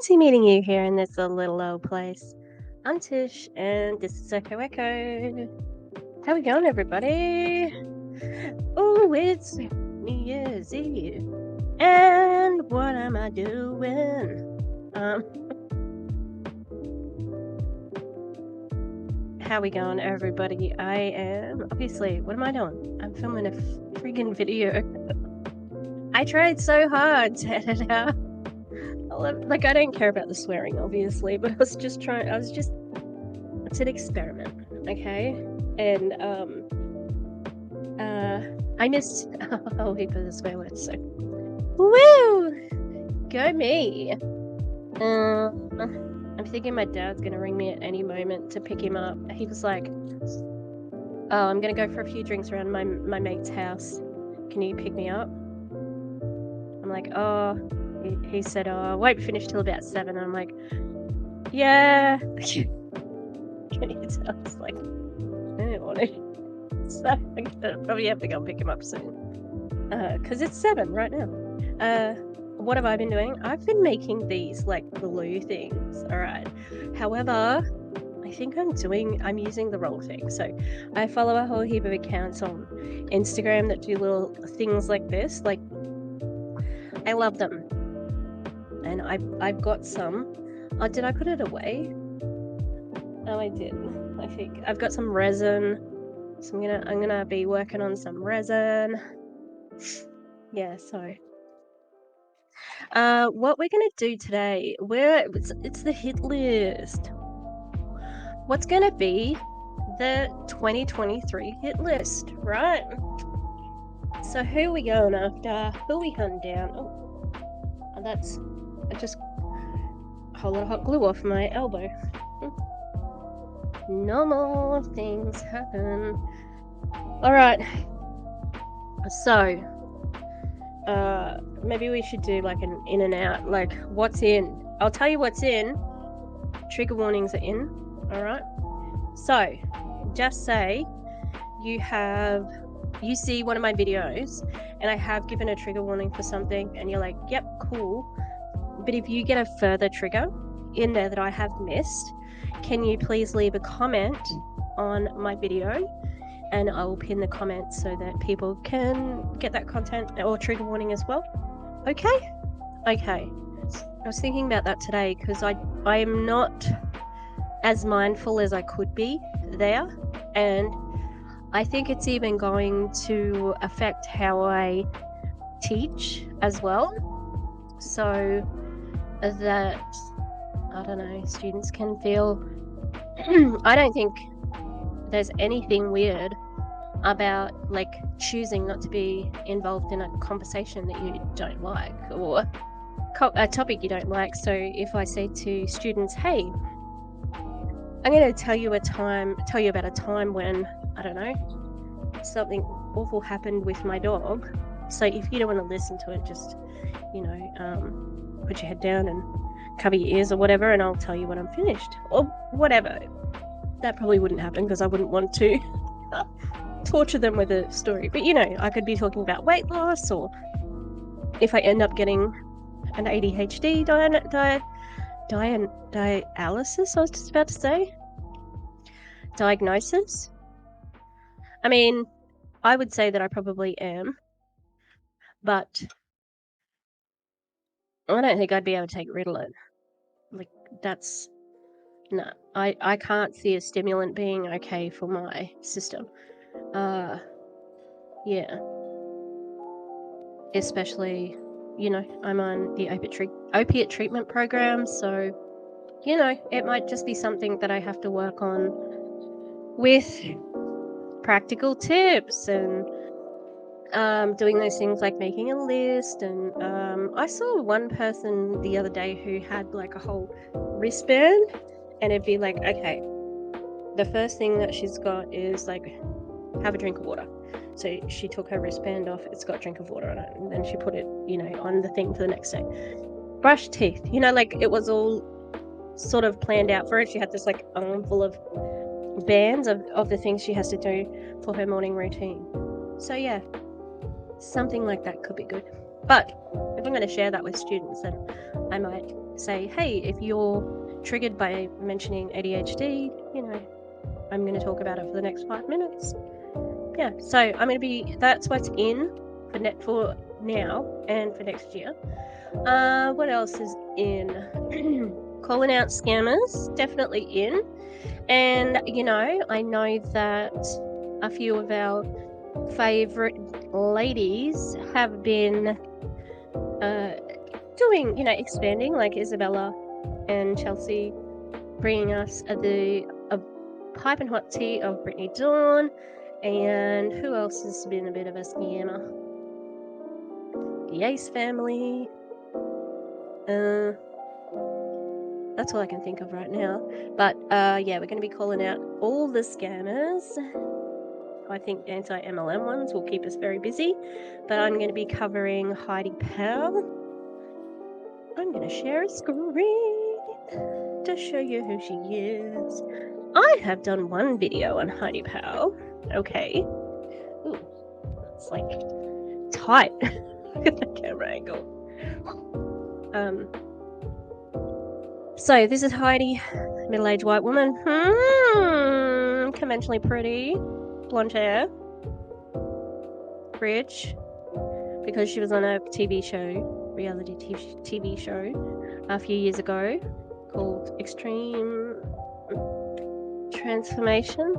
fancy meeting you here in this little old place. I'm Tish, and this is Echo Echo. How we going, everybody? Oh, it's New Year's Eve, and what am I doing? How we going, everybody? I am obviously. What am I doing? I'm filming a freaking video. I tried so hard to edit out. Like, I don't care about the swearing, obviously, but it's an experiment, okay? And I missed a whole heap of the swear words, so woo, go me. I'm thinking my dad's gonna ring me at any moment to pick him up. He was like, "Oh, I'm gonna go for a few drinks around my mate's house. Can you pick me up?" I'm like, "Oh." He said, "Oh, I won't finish till about 7." I'm like, "Yeah." Can you tell? It's like, I don't want to. So I'm gonna probably have to go and pick him up soon. Because it's 7 right now. What have I been doing? I've been making these like glue things, alright. However, I think I'm using the wrong thing. So I follow a whole heap of accounts on Instagram that do little things like this. Like, I love them. And I've got some. Oh, did I put it away? Oh, I did. I think I've got some resin, so I'm gonna be working on some resin. Yeah, so what we're gonna do today, it's the hit list. What's gonna be the 2023 hit list, right? So who are we going after? Who are we hunting down? Oh, I just a whole lot of hot glue off my elbow. Normal things happen. Alright. So, maybe we should do like an in and out, like what's in. I'll tell you what's in. Trigger warnings are in, alright? So, just say you see one of my videos and I have given a trigger warning for something and you're like, yep, cool. But if you get a further trigger in there that I have missed, can you please leave a comment on my video and I will pin the comment so that people can get that content or trigger warning as well. Okay? Okay. I was thinking about that today because I am not as mindful as I could be there, and I think it's even going to affect how I teach as well, so that, I don't know, students can feel I don't think there's anything weird about like choosing not to be involved in a conversation that you don't like or a topic you don't like. So if I say to students, hey, I'm going to tell you about a time when, I don't know, something awful happened with my dog. So if you don't want to listen to it, just, put your head down and cover your ears or whatever, and I'll tell you when I'm finished or whatever. That probably wouldn't happen because I wouldn't want to torture them with a story. But, I could be talking about weight loss, or if I end up getting an ADHD dialysis, I was just about to say. Diagnosis. I mean, I would say that I probably am, but I don't think I'd be able to take Ritalin. Like, that's... No, I can't see a stimulant being okay for my system. Yeah. Especially, I'm on the opiate treatment program, so, it might just be something that I have to work on with practical tips and doing those things like making a list. And I saw one person the other day who had like a whole wristband, and it'd be like, okay, the first thing that she's got is like, have a drink of water. So she took her wristband off, it's got a drink of water on it, and then she put it, on the thing for the next day. Brush teeth, like it was all sort of planned out for her. She had this like armful of bands of the things she has to do for her morning routine. So yeah, something like that could be good. But if I'm going to share that with students, then I might say, hey, if you're triggered by mentioning ADHD, you know, I'm going to talk about it for the next 5 minutes. Yeah, so I'm going to be, that's what's in for now and for next year. What else is in? Calling out scammers, definitely in. And, you know, I know that a few of our favorite ladies have been doing, you know, expanding, like Isabella and Chelsea, bringing us a pipe and hot tea of Brittany Dawn. And who else has been a bit of a scammer? The Ace family. That's all I can think of right now. But yeah, we're going to be calling out all the scammers. I think anti-MLM ones will keep us very busy. But I'm going to be covering Heidi Powell. I'm going to share a screen to show you who she is. I have done one video on Heidi Powell. Okay. Ooh, it's like tight. Look at the camera angle. So this is Heidi, middle-aged white woman. Conventionally pretty, blonde hair, rich, because she was on a TV show, reality TV show, a few years ago, called Extreme Transformation.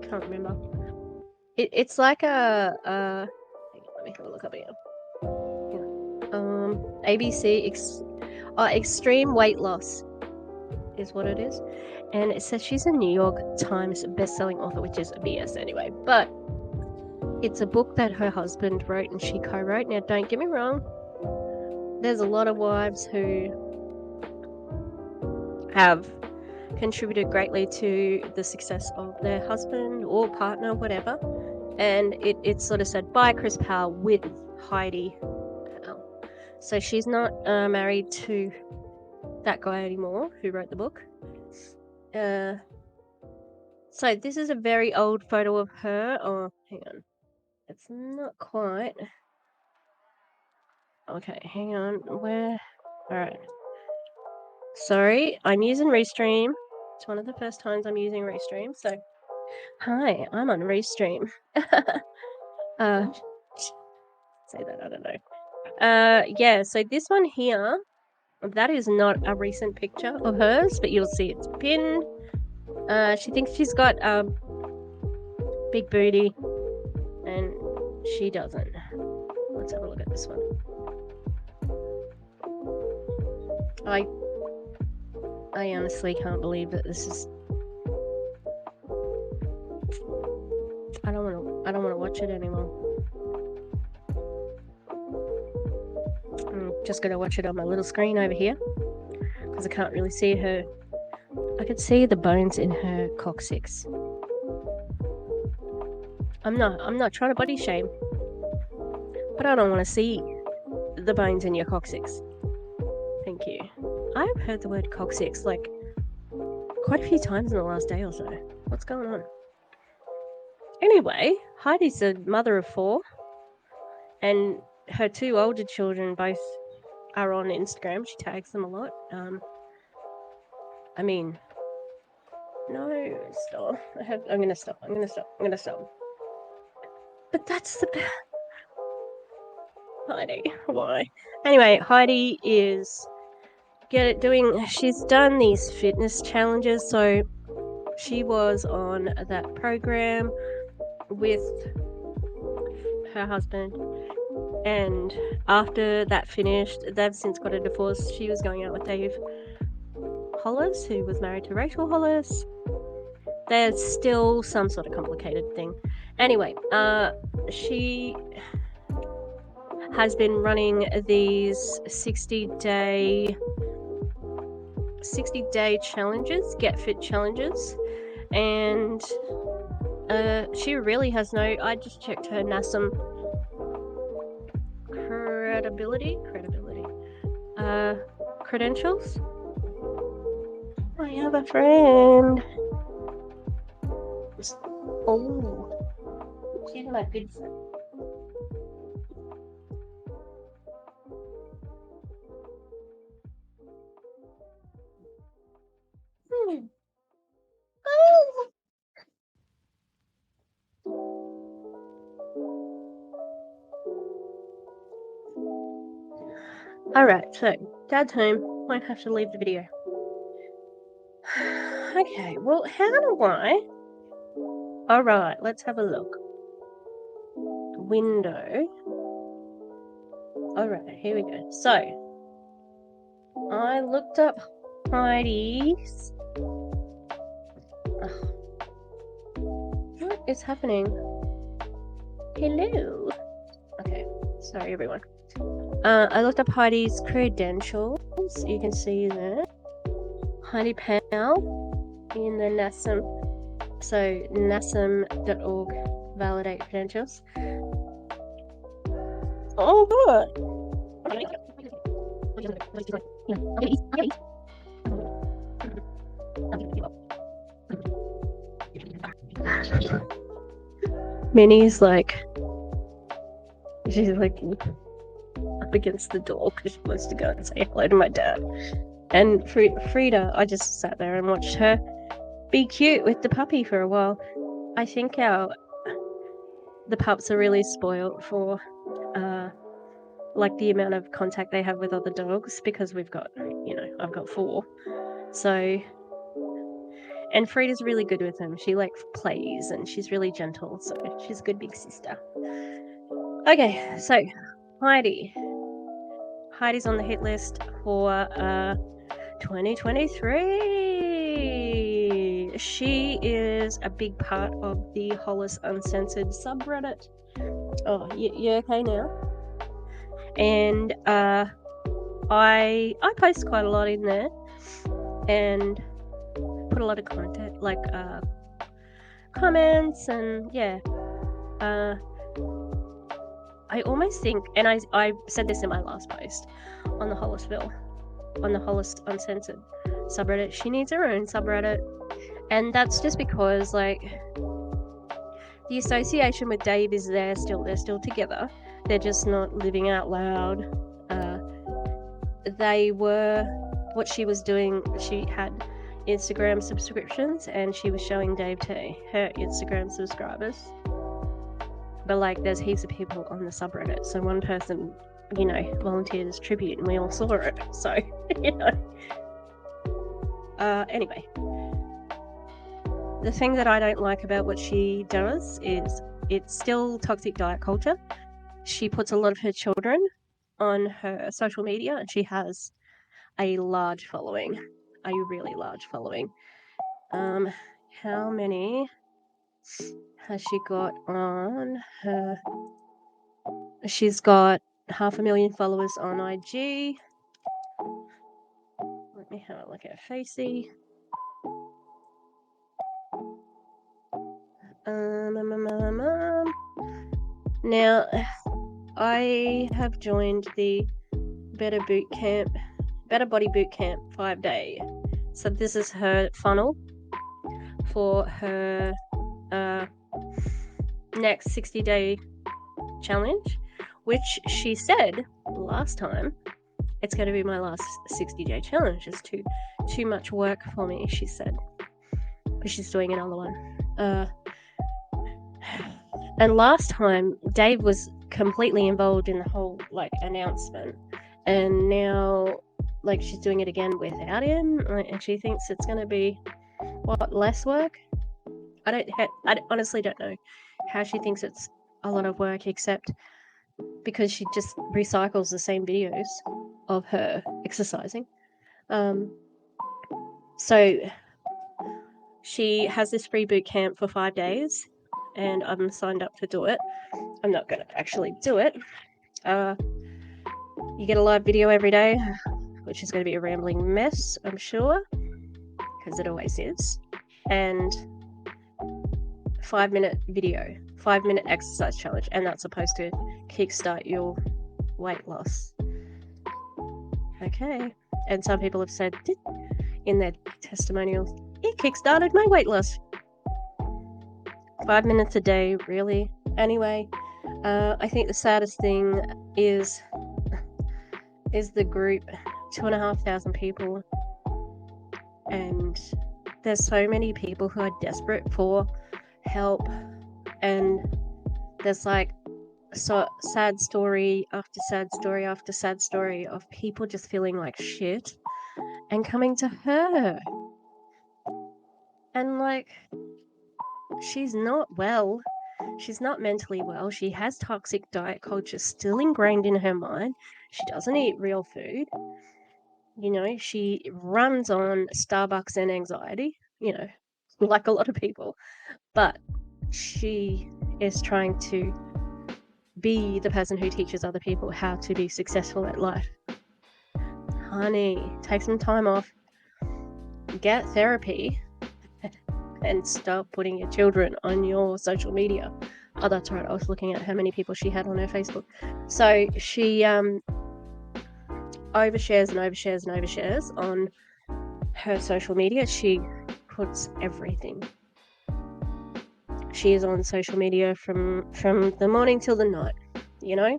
Can't remember. It's like a let me have a look up here. ABC Extreme Weight Loss is what it is, and it says she's a New York Times best-selling author, which is BS anyway, but it's a book that her husband wrote and she co-wrote. Now don't get me wrong, there's a lot of wives who have contributed greatly to the success of their husband or partner, whatever, and it's sort of said by Chris Powell with Heidi Powell. So she's not married to that guy anymore who wrote the book. So this is a very old photo of her. Oh, hang on. It's not quite. Okay, hang on. Where? Alright. Sorry, I'm using Restream. It's one of the first times I'm using Restream, so hi, I'm on Restream. Say that, I don't know. Yeah, so this one here, that is not a recent picture of hers, but you'll see it's pinned. She thinks she's got big booty, and she doesn't. Let's have a look at this one. I honestly can't believe that this is. I don't want to watch it anymore. I'm just gonna watch it on my little screen over here because I can't really see her. I could see the bones in her coccyx. I'm not trying to body shame, but I don't want to see the bones in your coccyx. Thank you. I've heard the word coccyx like quite a few times in the last day or so. What's going on? Anyway, Heidi's a mother of 4, and her 2 older children both are on Instagram. She tags them a lot. I mean, no, stop. I'm gonna stop. But that's the Heidi. Why? Anyway, Heidi is she's done these fitness challenges. So she was on that program with her husband, and after that finished, they've since got a divorce. She was going out with Dave Hollis, who was married to Rachel Hollis. There's still some sort of complicated thing. Anyway, she has been running these 60-day challenges, get fit challenges, and she really has no. I just checked her NASM credentials. I have a friend. Oh, she's my good friend. Alright, so Dad's home. Might have to leave the video. Okay, well, how do I... Alright, let's have a look. Window. Alright, here we go. So, I looked up Heidi's... Ugh. What is happening? Hello? Okay, sorry everyone. I looked up Heidi's credentials. You can see there. Heidi Powell in the NASM. So, nasm.org validate credentials. Oh, good. Minnie's like, she's like up against the door because she wants to go and say hello to my dad. And Frida, I just sat there and watched her be cute with the puppy for a while. I think the pups are really spoiled for like the amount of contact they have with other dogs because we've got, I've got 4. So, and Frida's really good with them. She like plays and she's really gentle. So she's a good big sister. Okay, so Heidi's on the hit list for 2023. She is a big part of the Hollis Uncensored subreddit. Oh, you okay now? And I post quite a lot in there and put a lot of content, like comments, and yeah. I almost think, and I said this in my last post on the Hollis Uncensored subreddit, she needs her own subreddit. And that's just because, like, the association with Dave is there still. They're still together. They're just not living out loud. What she was doing, she had Instagram subscriptions and she was showing Dave to her Instagram subscribers. But, like, there's heaps of people on the subreddit. So one person, volunteered as tribute and we all saw it. So, Anyway. The thing that I don't like about what she does is it's still toxic diet culture. She puts a lot of her children on her social media and she has a large following, a really large following. How many has she got on her? She's got 500,000 followers on IG. Let me have a look at Facey. Now, I have joined the Better Body Boot Camp 5-day. So this is her funnel for her next 60-day challenge, which she said last time, it's going to be my last 60-day challenge. It's too much work for me, she said, because she's doing another one. And last time, Dave was completely involved in the whole, like, announcement. And now, like, she's doing it again without him. And she thinks it's going to be, less work? I honestly don't know how she thinks it's a lot of work, except because she just recycles the same videos of her exercising. So she has this free boot camp for 5 days. And I'm signed up to do it. I'm not going to actually do it. You get a live video every day, which is going to be a rambling mess, I'm sure, because it always is. And 5-minute video, 5-minute exercise challenge, and that's supposed to kickstart your weight loss. Okay. And some people have said in their testimonials, it kickstarted my weight loss. 5 minutes a day, really? Anyway, I think the saddest thing is the group, 2,500 people, and there's so many people who are desperate for help, and there's like sad story after sad story after sad story of people just feeling like shit and coming to her. And like, she's not well. She's not mentally well. She has toxic diet culture still ingrained in her mind. She doesn't eat real food. You know, she runs on Starbucks and anxiety, you know, like a lot of people. But she is trying to be the person who teaches other people how to be successful at life. Honey, take some time off, get therapy, and stop putting your children on your social media. Oh, that's right. I was looking at how many people she had on her Facebook. So she overshares and overshares and overshares on her social media. She puts everything. She is on social media from the morning till the night, you know.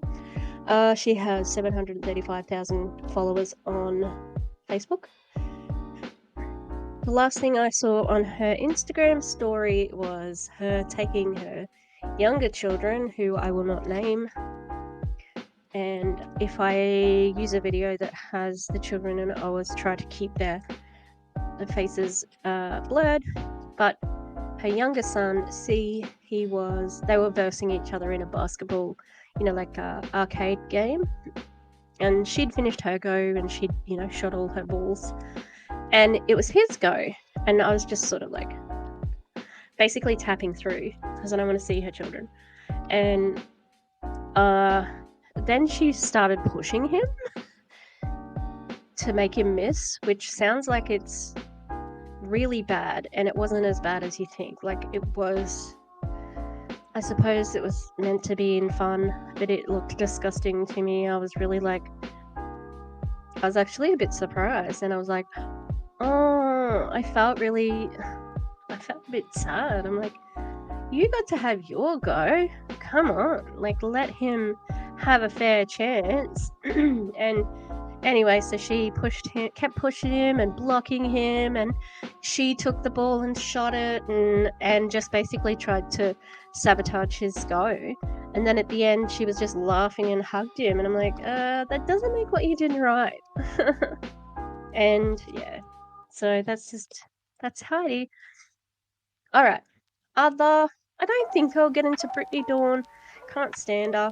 She has 735,000 followers on Facebook. The last thing I saw on her Instagram story was her taking her younger children, who I will not name, and if I use a video that has the children, and I always try to keep their faces blurred, but her younger son, they were versing each other in a basketball, you know, like a arcade game, and she'd finished her go and she'd, you know, shot all her balls, and it was his go, and I was just sort of like basically tapping through because I don't want to see her children. And then she started pushing him to make him miss, which sounds like it's really bad, and it wasn't as bad as you think. Like, it was, I suppose it was meant to be in fun, but it looked disgusting to me. I was really like, I was actually a bit surprised, and I was like, oh, I felt a bit sad. I'm like, you got to have your go. Come on, like, let him have a fair chance. And anyway, so she kept pushing him and blocking him, and she took the ball and shot it, and just basically tried to sabotage his go. And then at the end, she was just laughing and hugged him, and I'm like, that doesn't make what you did right. And yeah, so that's Heidi. All right, I don't think I'll get into Brittany Dawn. Can't stand her,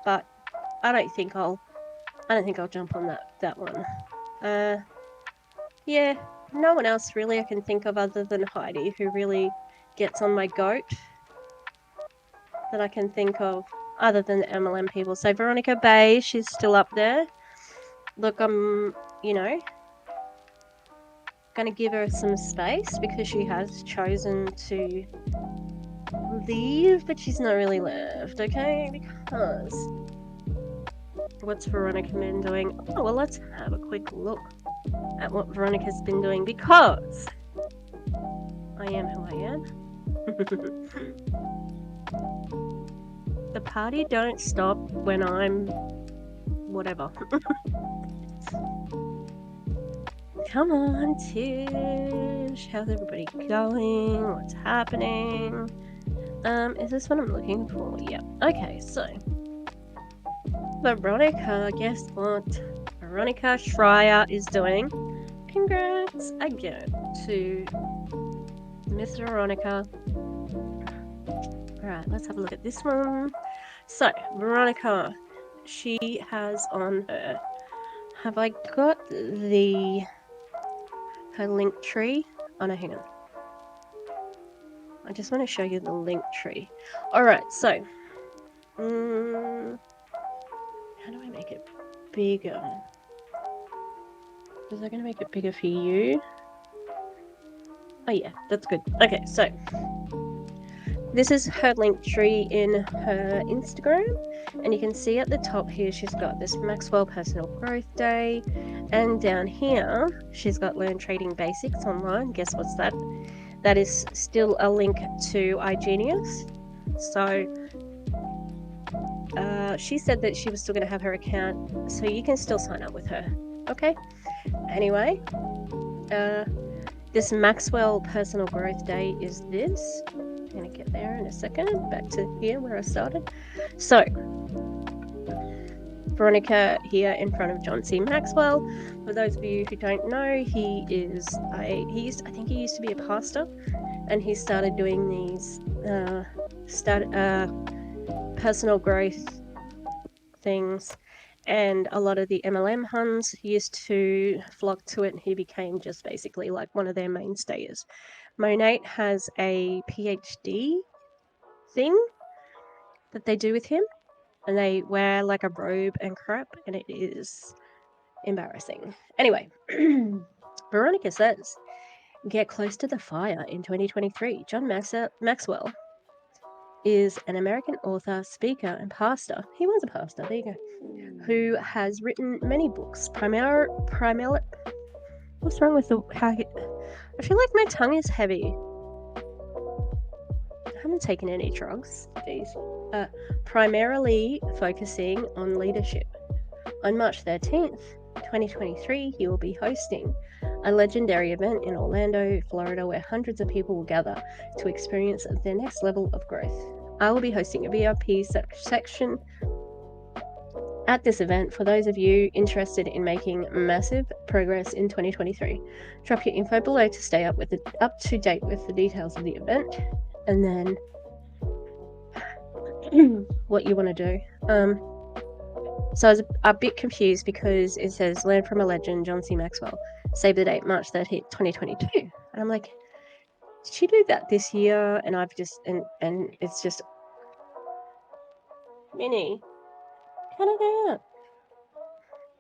but I don't think I'll jump on that one. Yeah, no one else really I can think of other than Heidi who really gets on my goat that I can think of other than the MLM people. So Veronica Bay, she's still up there. Look, I'm, you know, gonna give her some space because she has chosen to leave, but she's not really left, okay? Because what's Veronica been doing? Oh, well, let's have a quick look at what Veronica's been doing, because I am who I am. The party don't stop when I'm whatever. Come on, Tish. How's everybody going? What's happening? Is this what I'm looking for? Yeah. Okay, so Veronica, guess what Veronica Schreier is doing? Congrats again to Miss Veronica. Alright, let's have a look at this one. So, Veronica, she has on her, have I got her link tree? Oh no, hang on. I just want to show you the link tree. Alright, so how do I make it bigger? Is that going to make it bigger for you? Oh yeah, that's good. Okay, so this is her link tree in her Instagram, and you can see at the top here she's got this Maxwell Personal Growth Day, and down here she's got Learn Trading Basics Online. Guess what's that? That is still a link to iGenius. So she said that she was still going to have her account, so you can still sign up with her. Okay? Anyway, this Maxwell Personal Growth Day is this. I'm going to get there in a second. Back to here where I started. So, Veronica here in front of John C. Maxwell. For those of you who don't know, he used to be a pastor, and he started doing these personal growth things, and a lot of the MLM Huns used to flock to it, and he became just basically like one of their mainstays. Monate has a PhD thing that they do with him, and they wear like a robe and crap, and it is embarrassing. Anyway, Veronica says, get close to the fire in 2023. John Maxwell is an American author, speaker, and pastor. He was a pastor, there you go. Who has written many books. Primarily, what's wrong with I feel like my tongue is heavy. I haven't taken any drugs. Jeez. Primarily focusing on leadership. On March 13th, 2023, he will be hosting a legendary event in Orlando, Florida, where hundreds of people will gather to experience their next level of growth. I will be hosting a VIP section at this event for those of you interested in making massive progress in 2023. Drop your info below to stay up to date with the details of the event, and then what you want to do. So I was a bit confused because it says learn from a legend, John C. Maxwell. Save the date, March 13th, 2022. And I'm like, did she do that this year? And I've just and it's just Minnie. Cut it out.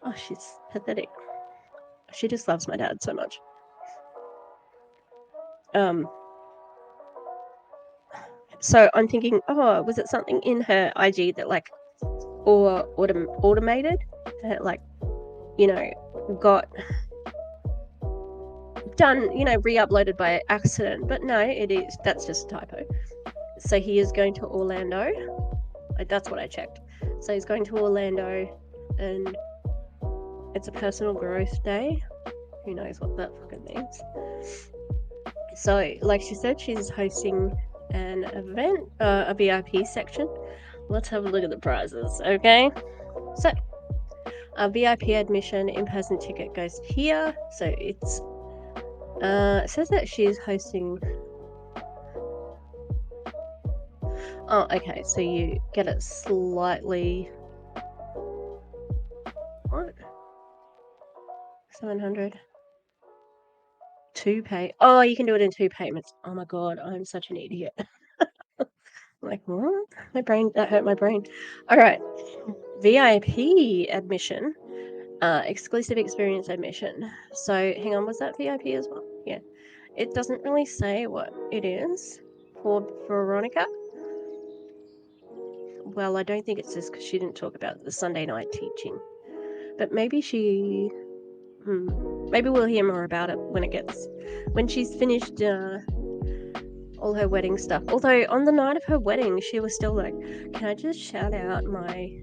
Oh, she's pathetic. She just loves my dad so much. So I'm thinking, oh, was it something in her IG that like, or automated that like, got done, re-uploaded by accident? But no, that's just a typo. So he is going to Orlando. That's what I checked. So he's going to Orlando, and it's a personal growth day. Who knows what that fucking means? So, like she said, she's hosting an event, a VIP section. Let's have a look at the prizes, okay? So, a VIP admission in-person ticket goes here. So it says that she's hosting. Oh, okay. So you get it slightly. What? 700. 2 pay. Oh, you can do it in 2 payments. Oh my god, I'm such an idiot. Like, what? That hurt my brain. All right. VIP admission, exclusive experience admission. So, hang on, was that VIP as well? Yeah. It doesn't really say what it is for Veronica. Well, I don't think it's just because she didn't talk about the Sunday night teaching. But maybe maybe we'll hear more about it when she's finished all her wedding stuff. Although on the night of her wedding, she was still like, can I just shout out my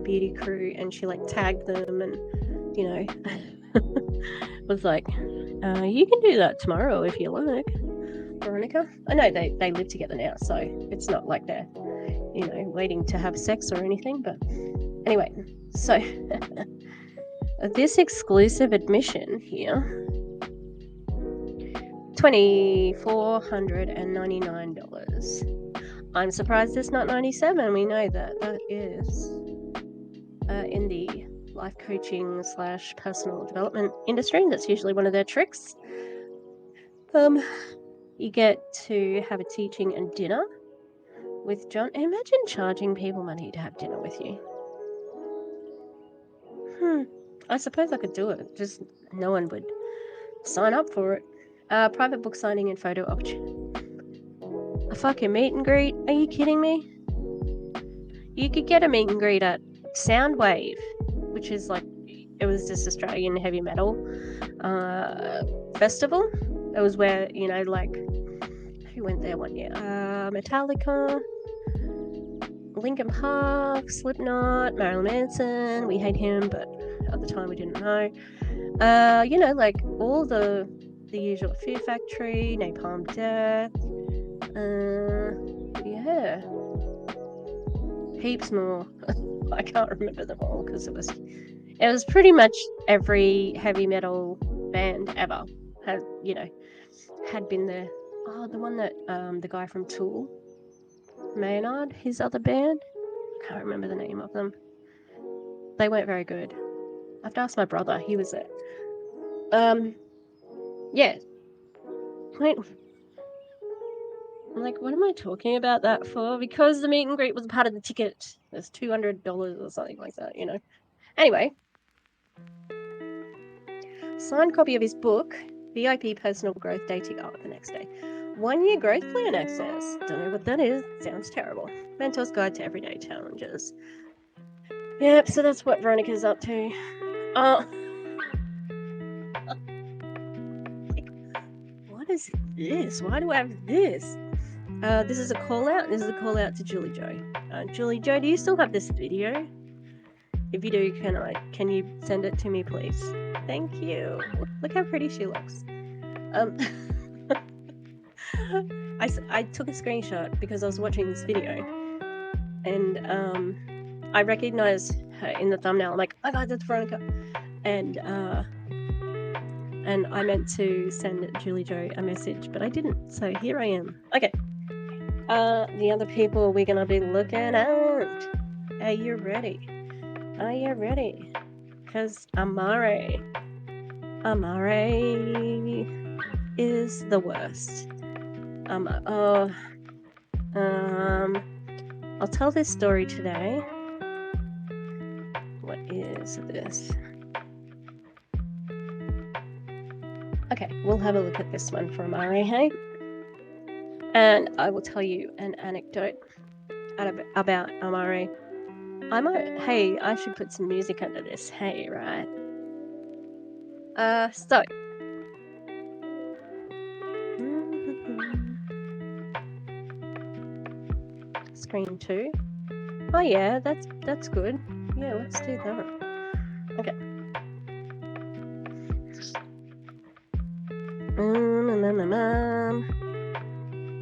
beauty crew? And she like tagged them and, was like, you can do that tomorrow if you like, Veronica. I know they live together now, so it's not like they're, waiting to have sex or anything. But anyway, so this exclusive admission here, $2,499. I'm surprised it's not $97. We know that is in the life coaching / personal development industry. That's usually one of their tricks. You get to have a teaching and dinner with John. Imagine charging people money to have dinner with you. I suppose I could do it. Just no one would sign up for it. Private book signing and photo opportunity. A fucking meet and greet? Are you kidding me? You could get a meet and greet at Soundwave, which is like, it was this Australian heavy metal festival. It was where, who went there one year? Metallica, Linkin Park, Slipknot, Marilyn Manson. We hate him, but at the time we didn't know. Like all the usual Fear Factory, Napalm Death, Yeah. Heaps more. I can't remember them all because it was pretty much every heavy metal band ever had been there. Oh, the one that the guy from Tool, Maynard, his other band. I can't remember the name of them. They weren't very good. I have to ask my brother. He was there. Yeah. Wait. I'm like, what am I talking about that for? Because the meet and greet was part of the ticket. There's $200 or something like that, you know. Anyway, signed copy of his book, VIP Personal Growth Dating Art the next day. 1 year growth plan access. Don't know what that is. Sounds terrible. Mentor's Guide to Everyday Challenges. Yep, so that's what Veronica's up to. What is this? Why do I have this? This is a call out. This is a call out to Julie Joe. Julie Joe, do you still have this video? If you do, can you send it to me, please? Thank you. Look how pretty she looks. I took a screenshot because I was watching this video, and I recognized her in the thumbnail. I'm like, oh god, that's Veronica, and I meant to send Julie Joe a message, but I didn't. So here I am. Okay. The other people we're gonna be looking at. Are you ready? Are you ready? Because Amare is the worst. I'll tell this story today. What is this? Okay, we'll have a look at this one for Amare, hey? And I will tell you an anecdote about Amare. Hey, I should put some music under this, hey, right? So. Screen 2. Oh yeah, that's good. Yeah, let's do that. Okay.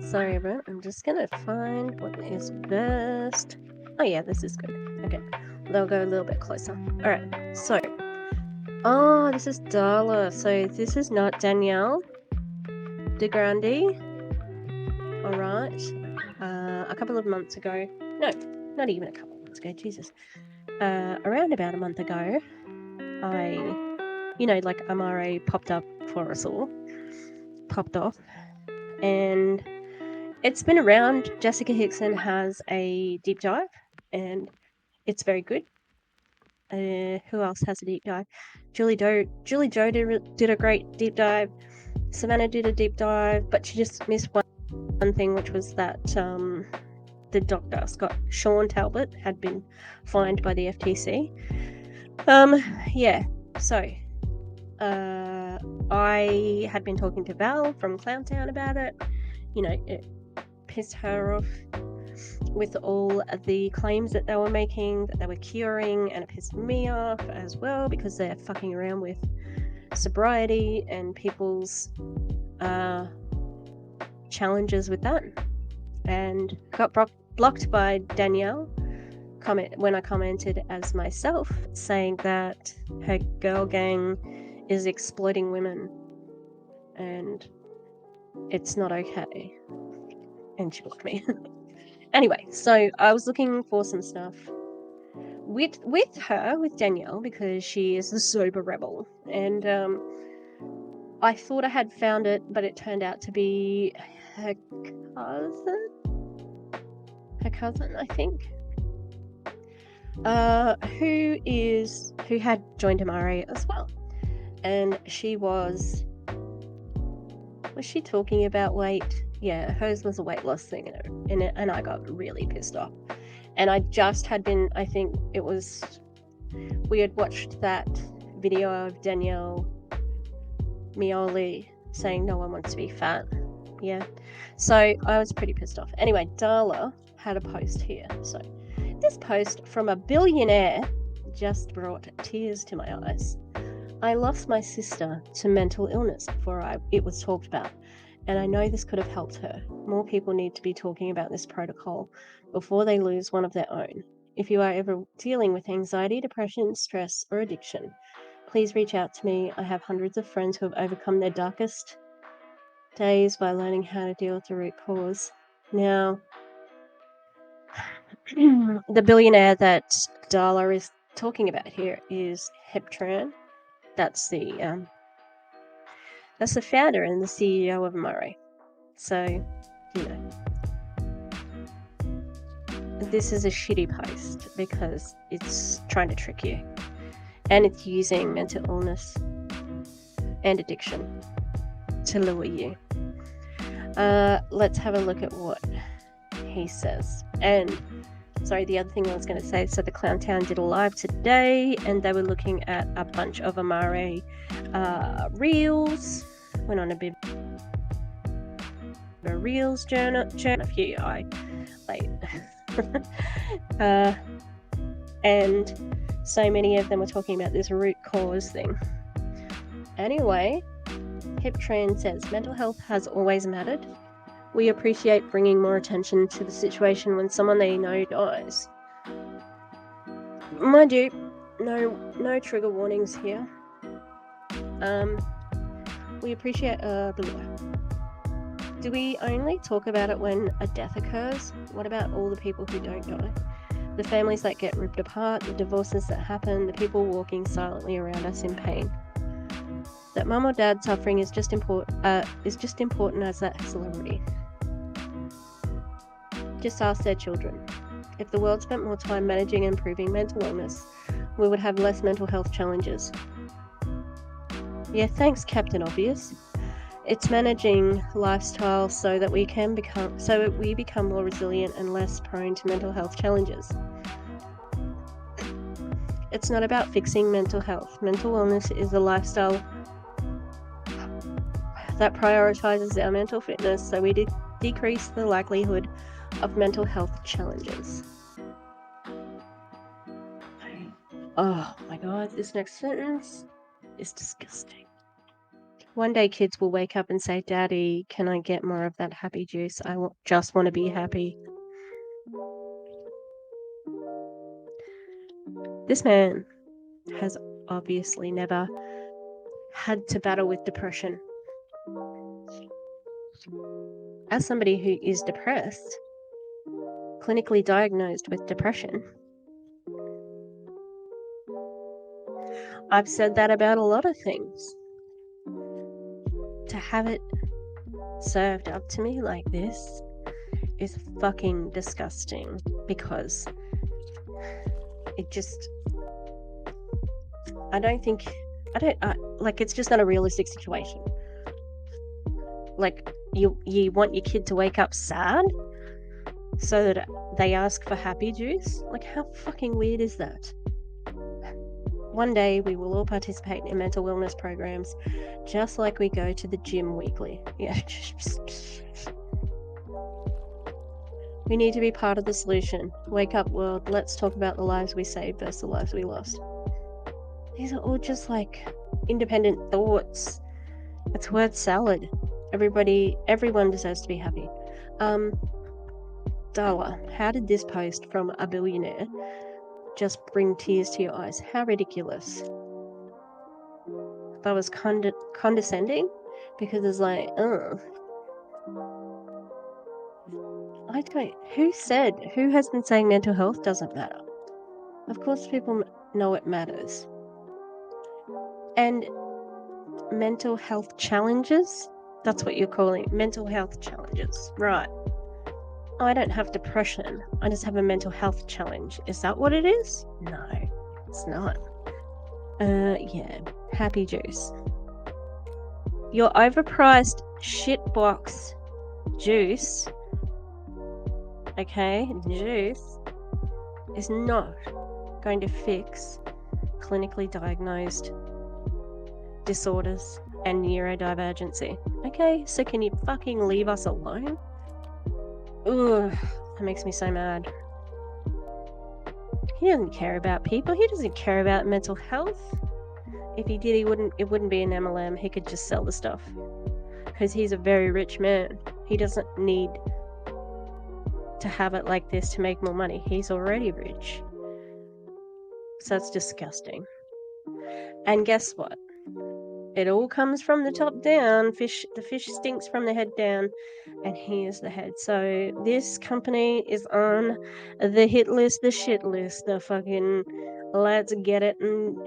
Sorry, everyone. I'm just gonna find what is best. Oh yeah, this is good. Okay, they'll go a little bit closer. All right. So, this is Darla. So this is not Danielle DeGrande. All right. A couple of months ago. No, not even a couple of months ago. Jesus. Around about a month ago, like Amare popped up for us all. Popped off. And it's been around. Jessica Hickson has a deep dive, and it's very good. Who else has a deep dive? Julie Joe did a great deep dive. Savannah did a deep dive, but she just missed one thing, which was that the doctor, Sean Talbot, had been fined by the FTC. Yeah, so I had been talking to Val from Clowntown about it. You know, it pissed her off with all of the claims that they were making, that they were curing, and it pissed me off as well because they're fucking around with sobriety and people's challenges with that. And got blocked by Danielle when I commented as myself, saying that her girl gang is exploiting women and it's not okay. And she blocked me. Anyway, so I was looking for some stuff with Danielle, because she is the sober rebel, and I thought I had found it, but it turned out to be her cousin, I think, who had joined Amare as well, and she was she talking about weight? Yeah, hers was a weight loss thing, and I got really pissed off. And I just had been, I think it was, we had watched that video of Danielle Mioli saying no one wants to be fat. Yeah, so I was pretty pissed off. Anyway, Darla had a post here. So this post from a billionaire just brought tears to my eyes. I lost my sister to mental illness before it was talked about, and I know this could have helped her. More people need to be talking about this protocol before they lose one of their own. If you are ever dealing with anxiety, depression, stress, or addiction, please reach out to me. I have hundreds of friends who have overcome their darkest days by learning how to deal with the root cause. Now, the billionaire that Darla is talking about here is Heptran. That's the founder and the CEO of Murray. So, this is a shitty post because it's trying to trick you, and it's using mental illness and addiction to lure you. Let's have a look at what he says. And sorry, the other thing I was going to say, so the Clown Town did a live today, and they were looking at a bunch of Amare reels. Went on a bit of a reels journal a few and so many of them were talking about this root cause thing. Anyway, Hiptran says mental health has always mattered. We appreciate bringing more attention to the situation when someone they know dies. Mind you, no trigger warnings here. We appreciate do we only talk about it when a death occurs? What about all the people who don't die? The families that get ripped apart, the divorces that happen, the people walking silently around us in pain. That mum or dad suffering is just important as that celebrity. Just ask their children. If the world spent more time managing and improving mental illness, we would have less mental health challenges. Yeah, thanks, Captain Obvious. It's managing lifestyle so that we become more resilient and less prone to mental health challenges. It's not about fixing mental health. Mental illness is a lifestyle that prioritizes our mental fitness so we decrease the likelihood of mental health challenges. Oh my god, this next sentence is disgusting. One day kids will wake up and say, Daddy, can I get more of that happy juice? I just want to be happy. This man has obviously never had to battle with depression. As somebody who is depressed, clinically diagnosed with depression, I've said that about a lot of things. To have it served up to me like this is fucking disgusting, because it just, it's just not a realistic situation. Like, you want your kid to wake up sad so that they ask for happy juice? Like, how fucking weird is that? One day we will all participate in mental wellness programs, just like we go to the gym weekly. Yeah. We need to be part of the solution. Wake up, world. Let's talk about the lives we saved versus the lives we lost. These are all just like independent thoughts. It's word salad. Everyone deserves to be happy. Darla, how did this post from a billionaire just bring tears to your eyes? How ridiculous. That was condescending, because it's like, who has been saying mental health doesn't matter? Of course people know it matters. And mental health challenges, that's what you're calling mental health challenges, right? I don't have depression, I just have a mental health challenge. Is that what it is? No, it's not. Yeah, happy juice. Your overpriced shitbox juice, juice is not going to fix clinically diagnosed disorders and neurodivergency. Okay, so can you fucking leave us alone? Ugh, that makes me so mad. He doesn't care about people. He doesn't care about mental health. If he did, it wouldn't be an MLM. He could just sell the stuff. because he's a very rich man. He doesn't need to have it like this to make more money. He's already rich. So it's disgusting. And guess what? It all comes from the top down. The fish stinks from the head down, and he is the head. So this company is on the hit list, the shit list, the fucking let's get it and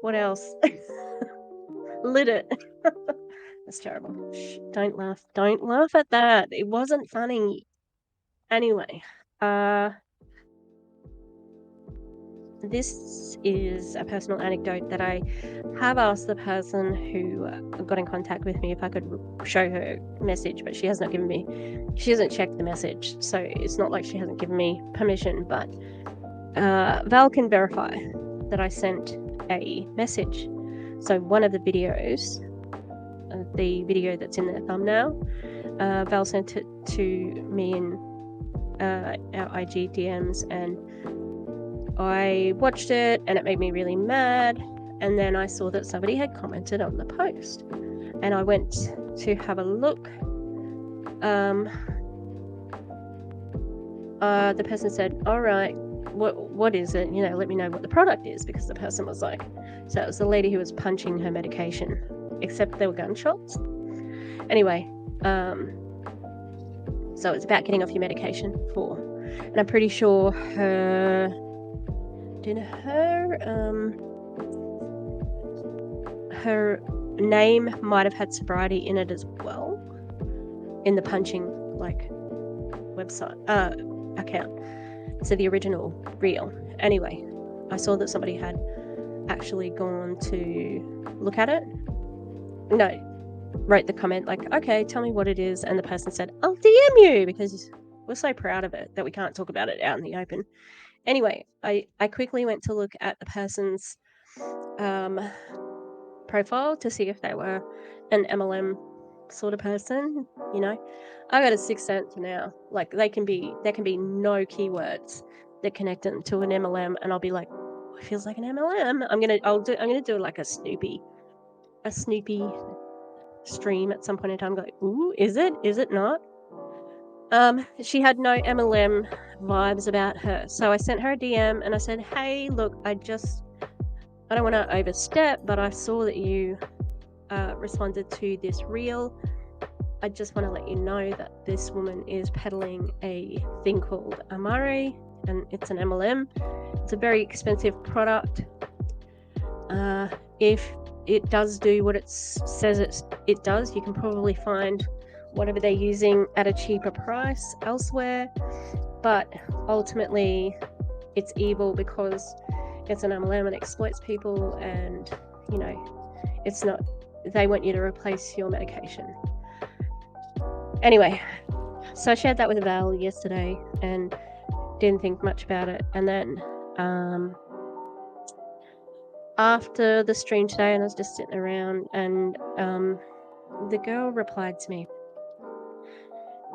what else? Lit it. That's terrible. Shh, don't laugh. Don't laugh at that. It wasn't funny. Anyway, this is a personal anecdote that I have asked the person who got in contact with me if I could show her message, but she has not given me, she hasn't checked the message, so it's not like she hasn't given me permission, but Val can verify that I sent a message. So one of the videos, the video that's in the thumbnail, Val sent it to me in our IG DMs, and I watched it and it made me really mad, and then I saw that somebody had commented on the post and I went to have a look. The person said, alright, what is it? You know, let me know what the product is, because the person was like, so it was the lady who was punching her medication, except there were gunshots. Anyway, so it's about getting off your medication and I'm pretty sure her name might have had sobriety in it as well, in the punching website account. So the original reel. Anyway, I saw that somebody had actually gone to look at it. No, wrote the comment like, okay, tell me what it is, and the person said, I'll DM you, because we're so proud of it that we can't talk about it out in the open. Anyway, I quickly went to look at the person's profile to see if they were an MLM sort of person. You know, I got a sixth sense now. Like there can be no keywords that connect them to an MLM, and I'll be like, oh, it feels like an MLM. I'm gonna do like a Snoopy stream at some point in time. Go, ooh, is it not? She had no MLM vibes about her, so I sent her a DM and I said, hey, look, I don't want to overstep, but I saw that you responded to this reel. I just want to let you know that this woman is peddling a thing called Amare, and it's an MLM. It's a very expensive product. If it does do what it says it does, you can probably find whatever they're using at a cheaper price elsewhere, but ultimately it's evil because it's an MLM and exploits people, and you know, it's not, they want you to replace your medication. Anyway, so I shared that with Val yesterday and didn't think much about it, and then after the stream today, and I was just sitting around, and the girl replied to me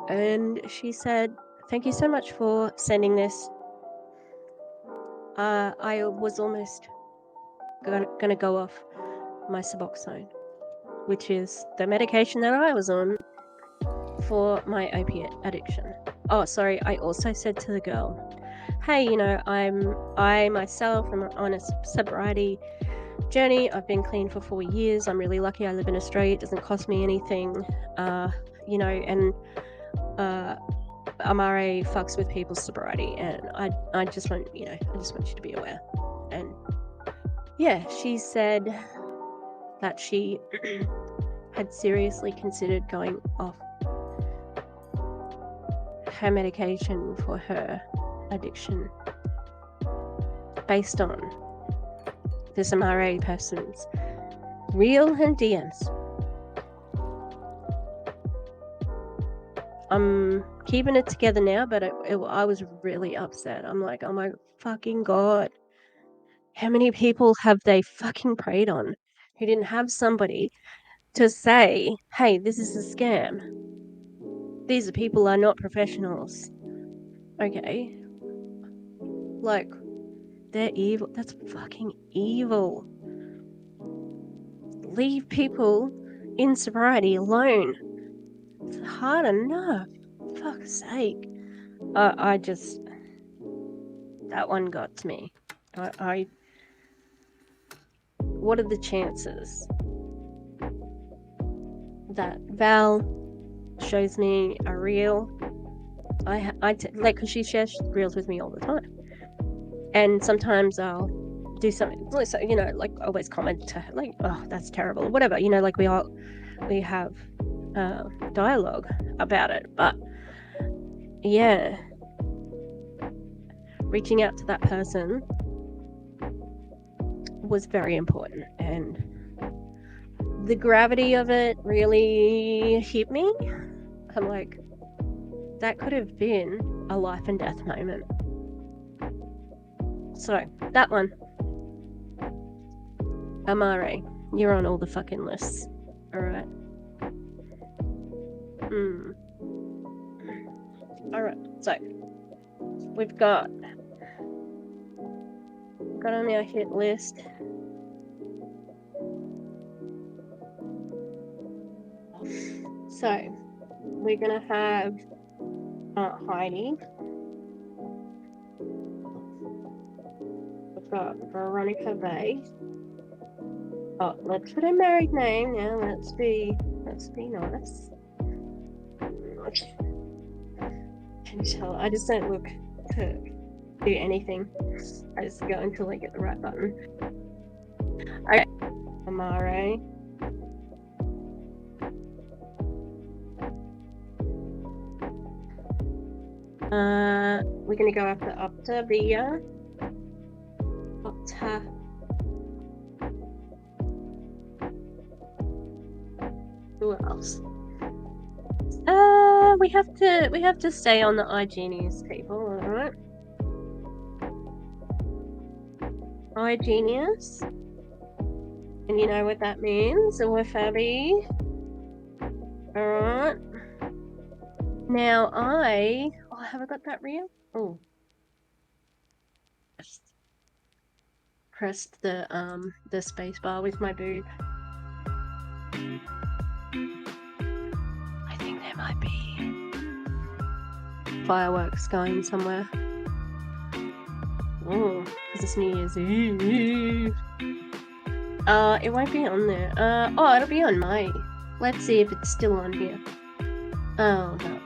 and she said, thank you so much for sending this. I was almost gonna go off my Suboxone, which is the medication that I was on for my opiate addiction. Oh, sorry, I also said to the girl, hey, you know, I myself am on a sobriety journey. I've been clean for 4 years. I'm really lucky I live in Australia. It doesn't cost me anything, you know, and Amare fucks with people's sobriety, and I just want you to be aware. And yeah, she said that she had seriously considered going off her medication for her addiction based on this Amare person's reel and DMs. I'm keeping it together now, but I was really upset. I'm like, oh my fucking god, how many people have they fucking preyed on who didn't have somebody to say, hey, this is a scam. These people are not professionals. Okay? Like, they're evil. That's fucking evil. leave people in sobriety alone. It's hard enough. Fuck's sake. I just... That one got to me. What are the chances that Val shows me a reel? Like, because she shares reels with me all the time. And sometimes I'll do something, so, you know, like always comment to her, like, oh, that's terrible, or whatever, you know, like we have dialogue about it. But yeah, reaching out to that person was very important, and the gravity of it really hit me. I'm like, that could have been a life and death moment. So that one, Amare, you're on all the fucking lists. Alright. Alright, so we've got on our hit list so we're gonna have Heidi. We've got Veronica Bay. Oh, let's put a married name now. Let's be nice. Can you tell? I just don't look to do anything. I just go until I get the right button. Okay, Amare. We're gonna go after Octavia. Who else? We have to stay on the iGenius people, alright? iGenius. And you know what that means, or Fabi. Alright. Now have I got that real? Oh. Just pressed the space bar with my boob. I think there might be fireworks going somewhere. Oh, because it's New Year's Eve. It won't be on there. It'll be on my. Let's see if it's still on here. Oh, no.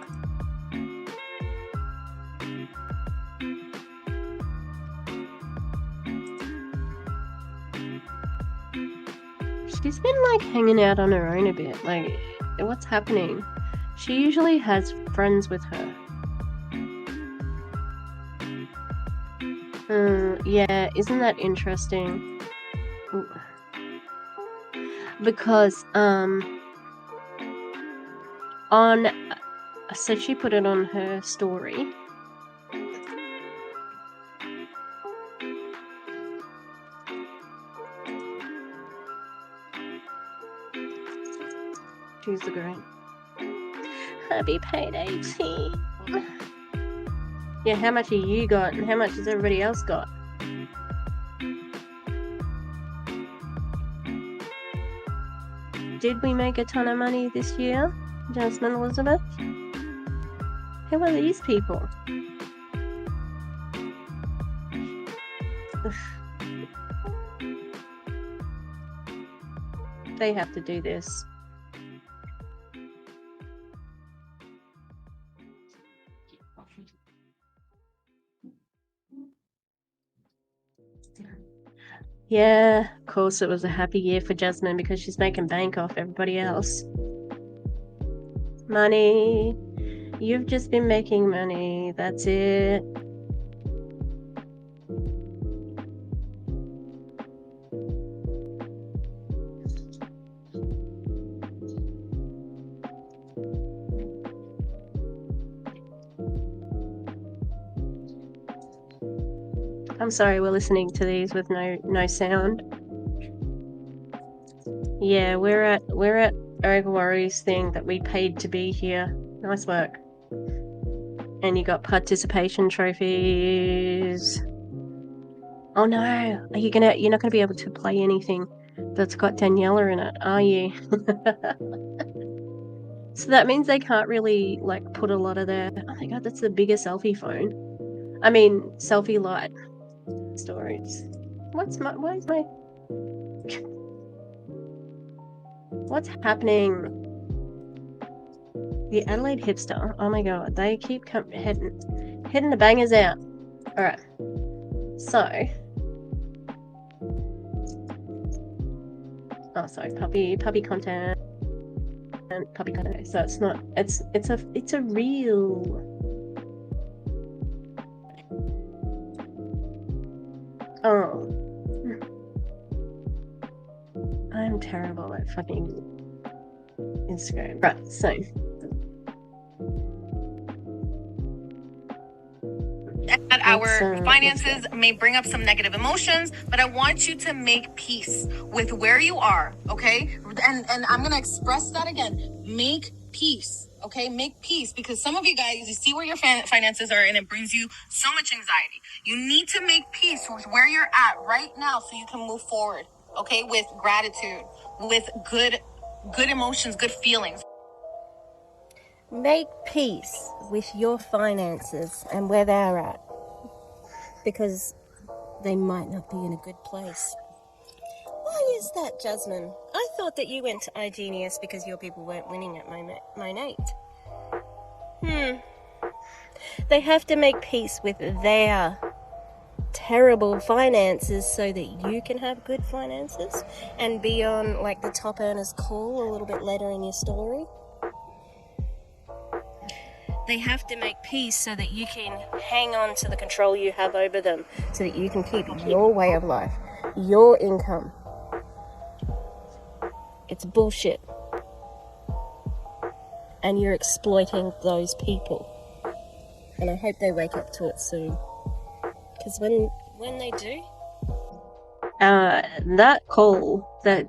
She's been like hanging out on her own a bit. Like, what's happening? She usually has friends with her. Yeah, isn't that interesting? Ooh. Because so she put it on her story. Choose the green. Happy payday team. Yeah, how much have you got and how much has everybody else got? Did we make a ton of money this year, Jasmine Elizabeth? Who are these people? They have to do this. Yeah, of course it was a happy year for Jasmine because she's making bank off everybody else. Money. You've just been making money. That's it. I'm sorry, we're listening to these with no sound. Yeah, we're at Ogwarry's thing that we paid to be here. Nice work. And you got participation trophies. Oh no, you're not gonna be able to play anything that's got Daniela in it, are you? So that means they can't really like put a lot of their, oh my god, that's the biggest selfie phone. I mean, selfie light stories. What's happening? The Adelaide hipster. Oh my god, they keep heading the bangers out. All right. So, oh sorry, puppy content. Puppy content. So it's not. It's a real. Oh, I'm terrible at fucking Instagram. Right. So. That our finances may bring up some negative emotions, but I want you to make peace with where you are, okay? And I'm gonna express that again. Make peace, okay? Make peace, because some of you guys, you see where your finances are and it brings you so much anxiety. You need to make peace with where you're at right now so you can move forward, okay? With gratitude, with good emotions, good feelings. Make peace with your finances and where they're at, because they might not be in a good place. Why is that, Jasmine? I thought that you went to iGenius because your people weren't winning at Monate. They have to make peace with their terrible finances so that you can have good finances and be on like the top earners call a little bit later in your story. They have to make peace so that you can hang on to the control you have over them, so that you can keep your way of life, your income. It's bullshit. And you're exploiting those people. And I hope they wake up to it soon. Because when they do... That call, that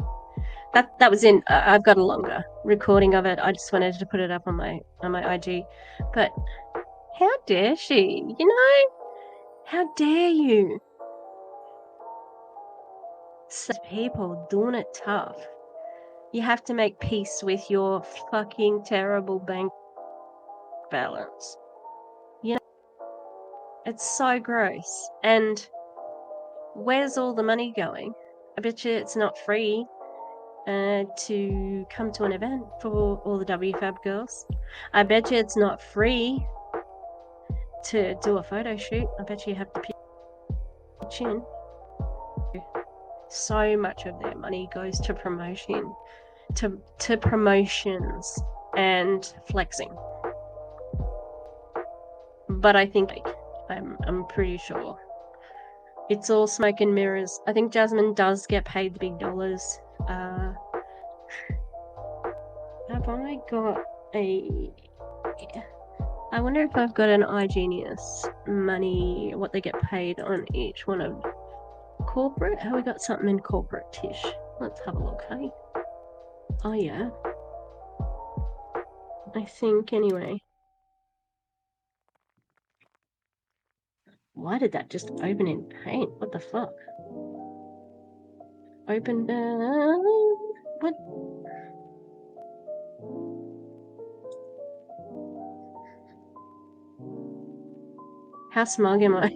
was in, I've got a longer recording of it. I just wanted to put it up on my IG. But how dare she? You know, how dare you? Such people doing it tough. You have to make peace with your fucking terrible bank balance. You know, it's so gross. And where's all the money going? I bet you it's not free to come to an event for all the WFAB girls. I bet you it's not free to do a photo shoot. I bet you have to pitch in. So much of their money goes to promotion, to promotions and flexing. But I think I'm pretty sure it's all smoke and mirrors. I think Jasmine does get paid the big dollars. Have I got a... I wonder if I've got an iGenius money, what they get paid on each one of corporate. Have we got something in corporate, Tish? Let's have a look, hey? Oh yeah. I think anyway. Why did that just open in paint? What the fuck? Open, what? How smug am I?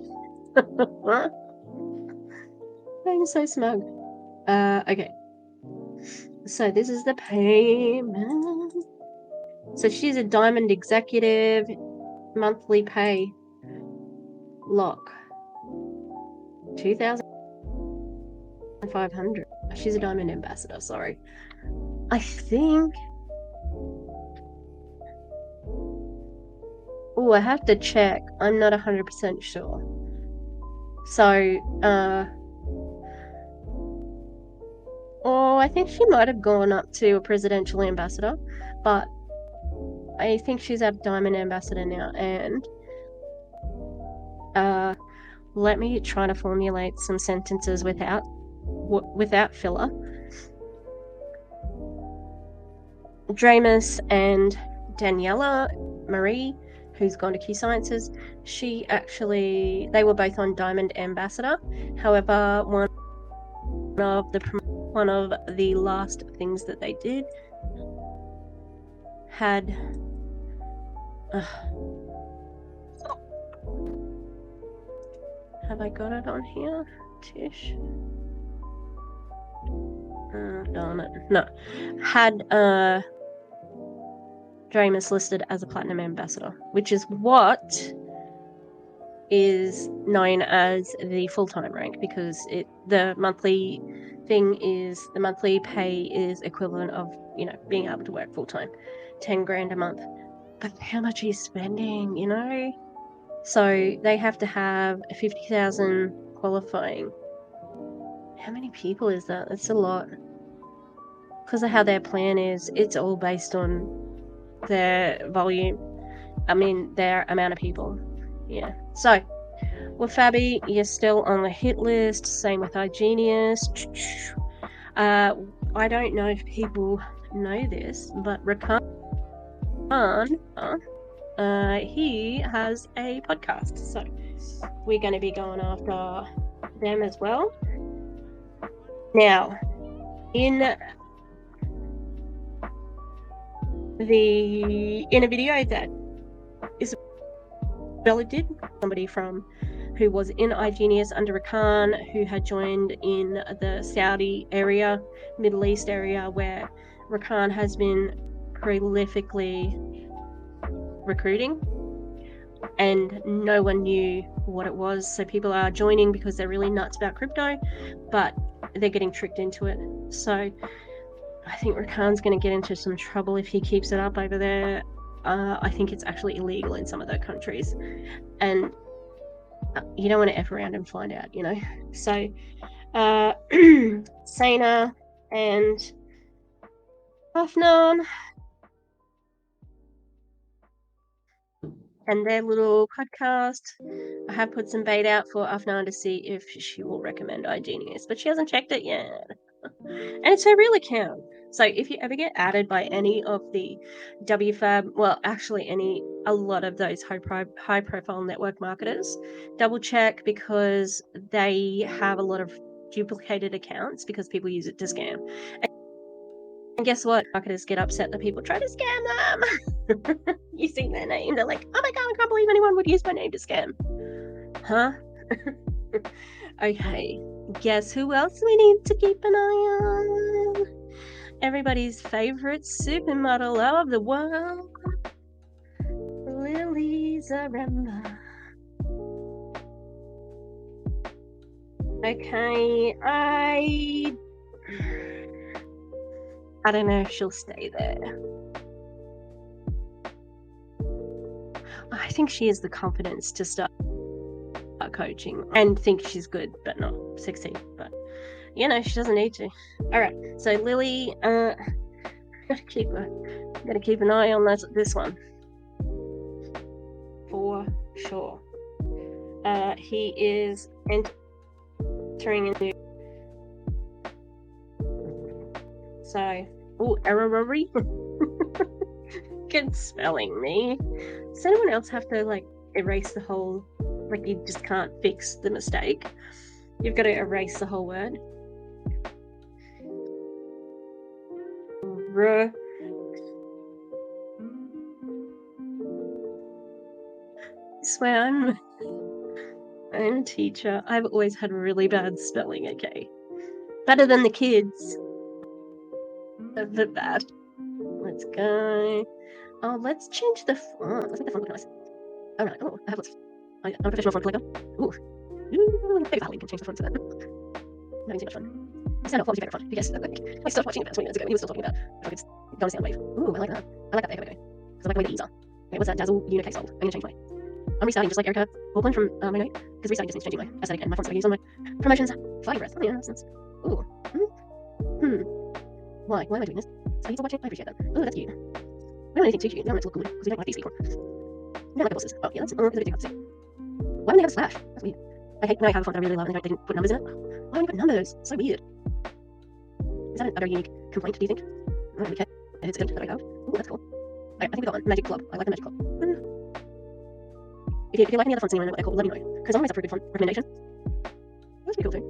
I'm so smug. Okay. So this is the payment. So she's a diamond executive, monthly pay lock. 2,500. She's a diamond ambassador, sorry. I think... Oh, I have to check. I'm not 100% sure. So, I think she might have gone up to a presidential ambassador, but I think she's a diamond ambassador now. And let me try to formulate some sentences without filler. Dramus and Daniela Marie, who's gone to Q Sciences, they were both on Diamond Ambassador. However, one one of the last things that they did. Had have I got it on here, Tish? Darn it. No. Had Dramus listed as a platinum ambassador, which is what is known as the full-time rank, because the monthly pay is equivalent of, being able to work full-time, 10 grand a month. But how much are you spending, So they have to have 50,000 qualifying. How many people is that? That's a lot. Because of how their plan is, it's all based on their volume. Their amount of people. Yeah. So, with Fabi, you're still on the hit list. Same with iGenius. I don't know if people know this, but Rakan, he has a podcast. So, we're going to be going after them as well. Now, in a video that Isabella did, somebody who was in iGenius under Rakan, who had joined in the Saudi area, Middle East area, where Rakan has been prolifically recruiting, and no one knew what it was. So people are joining because they're really nuts about crypto, but they're getting tricked into it. So I think Rakan's going to get into some trouble if he keeps it up over there. I think it's actually illegal in some of those countries, and you don't want to F around and find out, So Sana and Afnan and their little podcast, I have put some bait out for Afnan to see if she will recommend iGenius, but she hasn't checked it yet. And it's her real account. So if you ever get added by any of the WFAB, well, actually a lot of those high profile network marketers, double check, because they have a lot of duplicated accounts because people use it to scam. And guess what? Marketers get upset that people try to scam them using their name. They're like, oh my god, I can't believe anyone would use my name to scam. Huh? Okay, guess who else we need to keep an eye on? Everybody's favorite supermodel of the world, Lily Zaremba. Okay, I don't know if she'll stay there. I think she has the confidence to start coaching and think she's good but not succeed, but she doesn't need to. All right, so Lily, gotta keep an eye on this one for sure. He is entering into error. Good spelling me. Does anyone else have to erase the whole, you just can't fix the mistake? You've got to erase the whole word. I swear I'm a teacher. I've always had really bad spelling, okay? Better than the kids. A bit bad. Let's go. Oh, let's change the font. Let's make the font look nice. Alright, I have lots. I'm a professional font collector. Ooh, maybe that we can change the font to that. I'm having too much fun. Stand up, what was your favourite font? Because I started watching it about 20 minutes ago and he was still talking about it's gonna sound wave. Ooh, I like that. I like that there, because I like the way the E's are. Okay, what's that? Dazzle Unicase Old. I'm gonna change I'm restarting just like Erica Baldwin from my note, because restarting just means changing my aesthetic and my fonts that I use on my promotions. Flying breath. Oh yeah, that's nice. Ooh. Why am I doing this? So he's all watching? I appreciate that. Ooh, that's cute. I don't anything too cute. I want it to look good, because we don't like these anymore. We don't like the bosses. Oh yeah, that's a bit too hard to see. Why don't they have a slash? That's weird. I hate when I have a font that I really love and they didn't put numbers in it. Why don't you put numbers? So weird. Is that a very unique complaint, do you think? I don't really care. It's good that I have. Ooh, that's cool. I think we got one. Magic Club. I like the Magic Club. If you like any other fonts anyway, know what they're called, let me know. Because I'm always up for a good font recommendation. That's pretty cool too.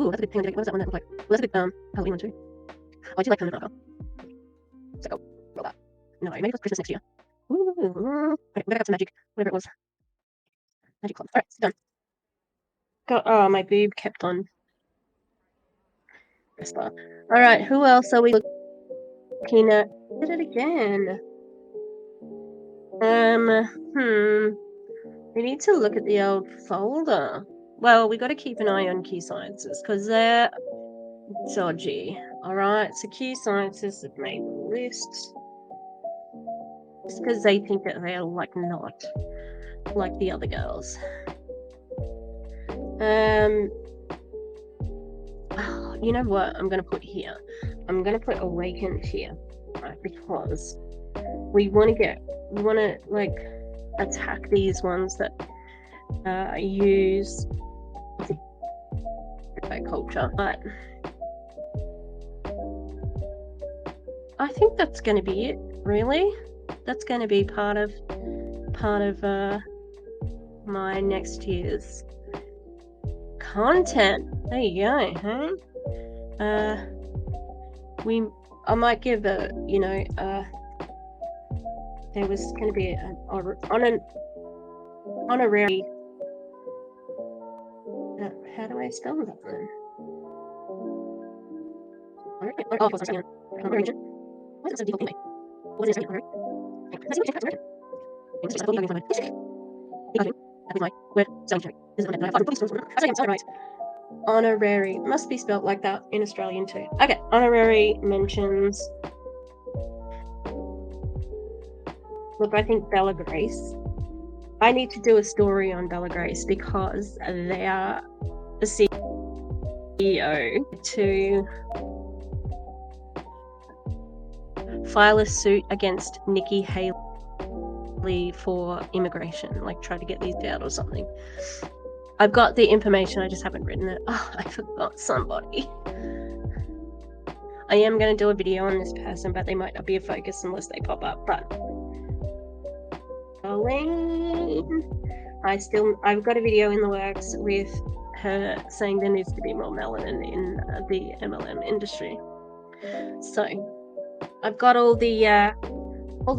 Ooh, that's a good thing. What does that one look like? Well, that's a good Halloween one too. Oh, I do like permanent marker. So go roll that. No, maybe for Christmas next year. Ooh. Okay, we gotta have some magic, whatever it was. Magic club. Alright, done. Got my boob kept on. Alright, who else are we looking at? Did it again. We need to look at the old folder. Well, we got to keep an eye on Q Sciences because they're dodgy. Alright, so Q Sciences have made the list. Just because they think that they're like not like the other girls. You know what I'm gonna put here? I'm gonna put Awakened here, right? Because we want to like attack these ones that use culture. But I think that's going to be it. Really, that's going to be part of my next year's content. There you go, huh? I might give a, there was going to be an honorary. How do I spell that then? Oh, of course, I'm region. Why is it so default anyway? What is it? Honorary? Let's see what check that's my word. This is right. Honorary must be spelled like that in Australian too. Okay, honorary mentions. Look, I think Bella Grace. I need to do a story on Bella Grace because they are the CEO to file a suit against Nikki Haley for immigration, like try to get these out or something. I've got the information, I just haven't written it. Oh, I forgot somebody. I am going to do a video on this person, but they might not be a focus unless they pop up. But I've got a video in the works with her saying there needs to be more melanin in the MLM industry. So I've got all the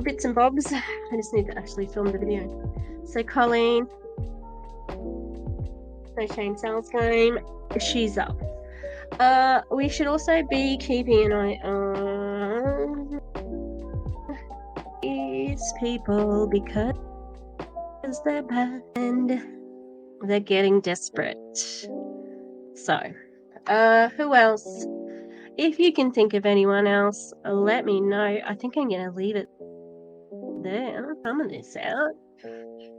bits and bobs. I just need to actually film the video. So Colleen, so Shane Sal's game, she's up. We should also be keeping an eye on these people because they're bad and they're getting desperate. So, who else? If you can think of anyone else, let me know. I think I'm going to leave it there. I'm coming this out.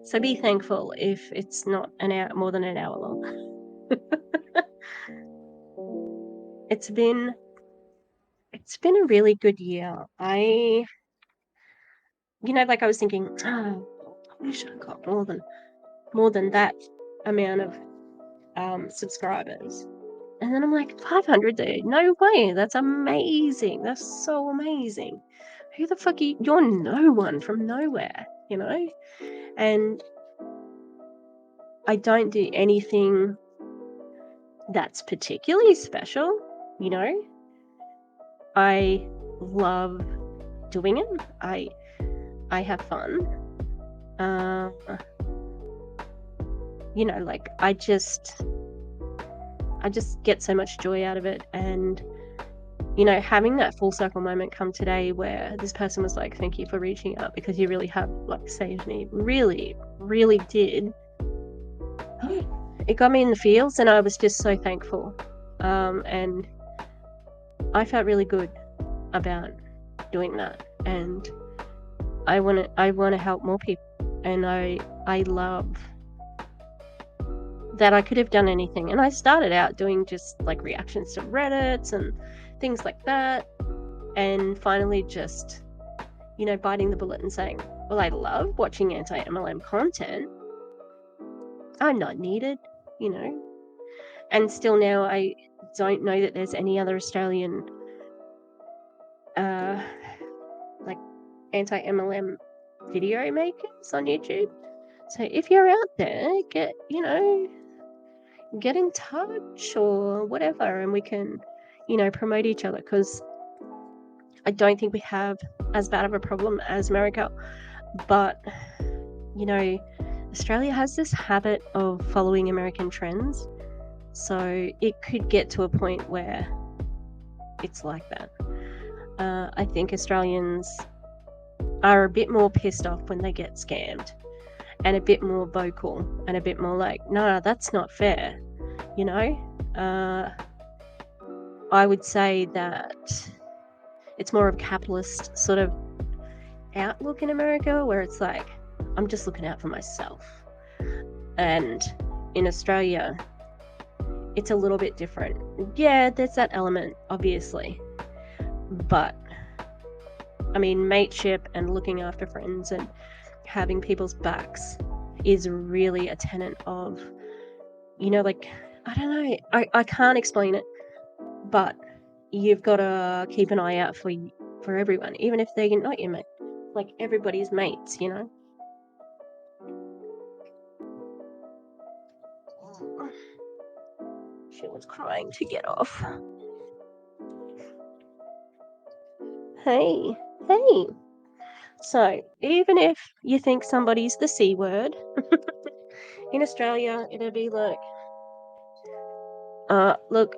So be thankful if it's not more than an hour long. It's been a really good year. I was thinking, I wish I got more than that amount of subscribers. And then I'm like, 500, dude. No way. That's amazing. That's so amazing. Who the fuck you're no one from nowhere, And I don't do anything that's particularly special, I love doing it. I have fun. I just get so much joy out of it. And, having that full circle moment come today where this person was like, thank you for reaching out because you really have saved me. Really, really did. It got me in the feels and I was just so thankful. And I felt really good about doing that. And I want to help more people. And I love that I could have done anything. And I started out doing just reactions to Reddits and things like that. And finally just, biting the bullet and saying, well, I love watching anti-MLM content. I'm not needed, And still now I don't know that there's any other Australian anti-MLM video makers on YouTube. So if you're out there, get in touch or whatever, and we can, you know, promote each other, because I don't think we have as bad of a problem as America. But, you know, Australia has this habit of following American trends. So it could get to a point where it's like that. I think Australians are a bit more pissed off when they get scammed, and a bit more vocal, and a bit more like, no, that's not fair, you know? I would say that it's more of a capitalist sort of outlook in America, where it's like, I'm just looking out for myself. And in Australia, it's a little bit different. Yeah, there's that element, obviously. But, I mean, mateship and looking after friends and having people's backs is really a tenet of, you know, like, I don't know, I can't explain it, but you've got to keep an eye out for everyone, even if they're not your mate. Like, everybody's mates, you know? She was crying to get off. Hey. So, even if you think somebody's the C word, in Australia, it'll be like, look,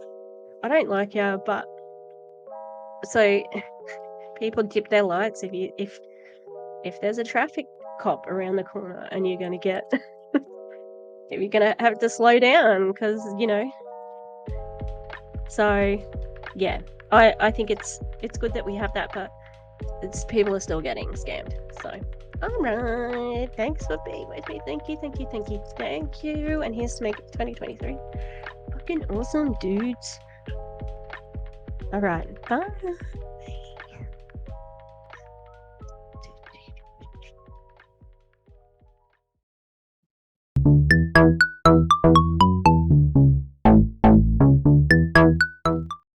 I don't like you, but... So, people dip their lights if there's a traffic cop around the corner, and you're gonna get... you're gonna have to slow down, because, you know... So, yeah, I think it's good that we have that, but people are still getting scammed. So, alright, thanks for being with me. Thank you. And here's to make it 2023 fucking awesome, dudes. Alright, bye.